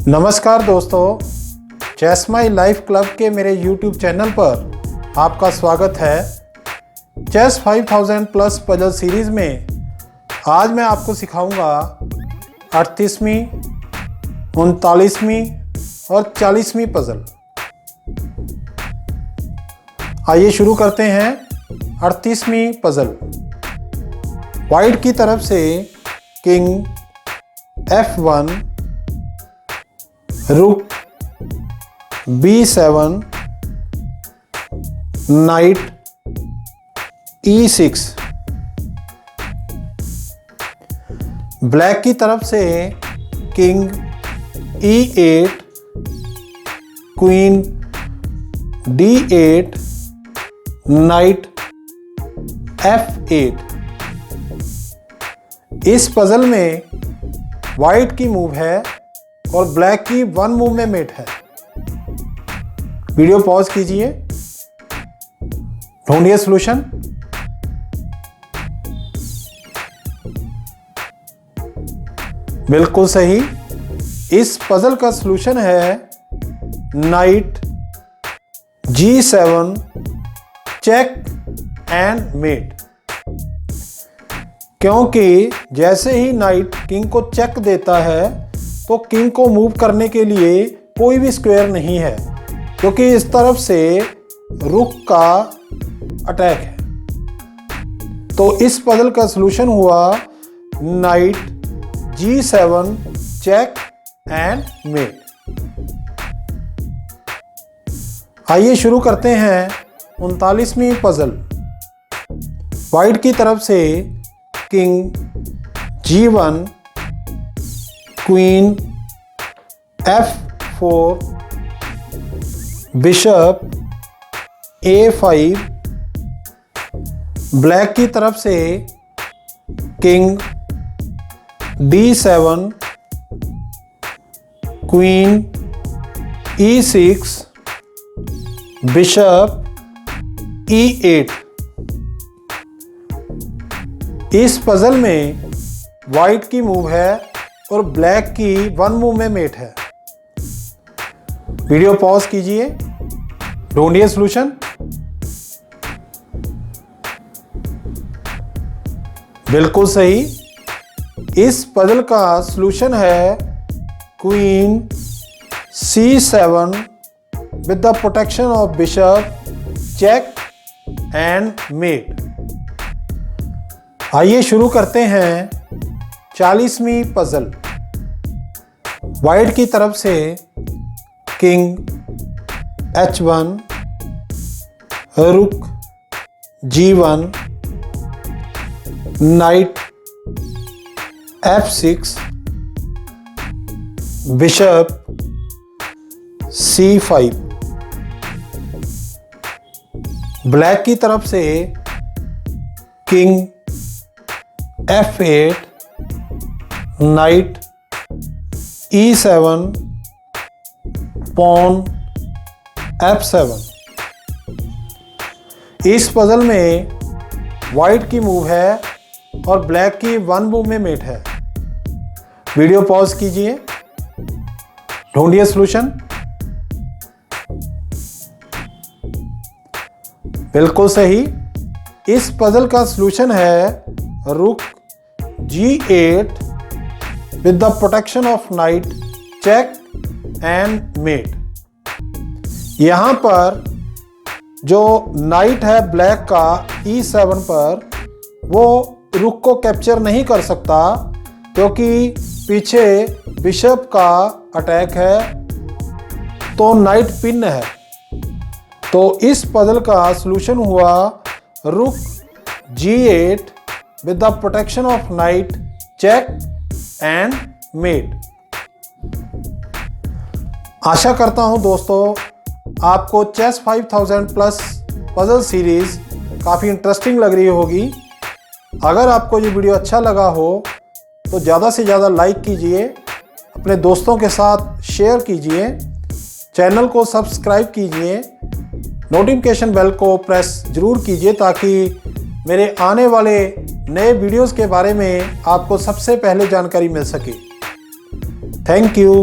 नमस्कार दोस्तों, chess my life club के मेरे YouTube चैनल पर आपका स्वागत है। चेस 5000 प्लस पजल सीरीज़ में आज मैं आपको सिखाऊंगा 38वीं, 39वीं और 40वीं पजल। आइए शुरू करते हैं 38वीं पजल। वाइट की तरफ से किंग F1, रुक B7, नाइट E6। ब्लैक की तरफ से king E8, queen D8, night F8। इस पजल में वाइट की मूव है और ब्लैक की वन मूव में मेट है। वीडियो पॉज कीजिए, ढूंढिए सॉल्यूशन। बिल्कुल सही, इस पजल का सॉल्यूशन है night G7 check and mate. क्योंकि जैसे ही नाइट किंग को चेक देता है तो किंग को मूव करने के लिए कोई भी स्क्वायर नहीं है, क्योंकि इस तरफ से रुक का अटैक है। तो इस पजल का सॉल्यूशन हुआ night G7 check and mate. आइए शुरू करते हैं 39वीं पजल। वाइट की तरफ से king G1, queen F4, bishop A5। Black की तरफ से king D7, queen E6, bishop E8। इस पजल में वाइट की मूव है और ब्लैक की वन मूव में मेट है। वीडियो पॉज कीजिए, ढूंढिए सॉल्यूशन। बिल्कुल सही, इस पजल का सॉल्यूशन है queen C7 with the protection of bishop check and mate. आइए शुरू करते हैं 40वीं पजल। वाइट की तरफ से किंग H1, रुक G1, night F6, bishop C5। Black की तरफ से king F8, night E7, pawn F7। इस पजल में वाइट की मूव है और ब्लैक की वन मूव में मेट है। वीडियो पॉज कीजिए, ढूंढिए सॉल्यूशन। बिल्कुल सही, इस पजल का सॉल्यूशन है रुक G8 with the protection of knight check and mate। यहां पर जो नाइट है ब्लैक का E7 पर, वो रुक को कैप्चर नहीं कर सकता क्योंकि पीछे बिशप का अटैक है, तो नाइट पिन है। तो इस पजल का सॉल्यूशन हुआ रुक G8 with the protection of knight check and mate. आशा करता हूं दोस्तों आपको चेस 5000 प्लस पजल सीरीज काफ़ी इंटरेस्टिंग लग रही होगी। अगर आपको ये वीडियो अच्छा लगा हो तो ज़्यादा से ज़्यादा लाइक कीजिए, अपने दोस्तों के साथ शेयर कीजिए, चैनल को सब्सक्राइब कीजिए, नोटिफिकेशन बेल को प्रेस ज़रूर कीजिए ताकि मेरे आने वाले नए वीडियोस के बारे में आपको सबसे पहले जानकारी मिल सके। Thank you.